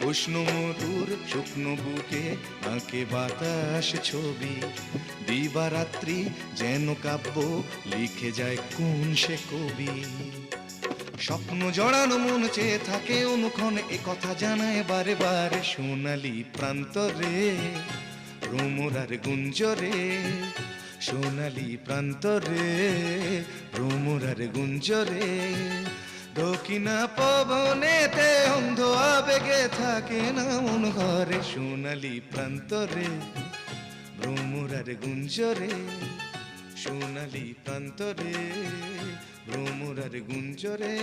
উষ্ণ মধুর শুকনো বুকে আঁকে বাতাস ছবি, দিবারাত্রি যেন কাব্য লিখে যায় কোন সে কবি। স্বপ্ন জড়ানো মন চেয়ে থাকে অনুক্ষণ, এ কথা জানায় বারে বারে সোনালি প্রান্তরে ভ্রমরার গুঞ্জরে, সোনালি প্রান্তরে ভ্রমরার গুঞ্জরে। দক্ষিণা পবনেতে অন্ধ আবেগে থাকে না মন ঘরে, সোনালি প্রান্তরে ভ্রমরার গুঞ্জরে, সোনালি প্রান্তরে ভ্রমরার গুঞ্জরে।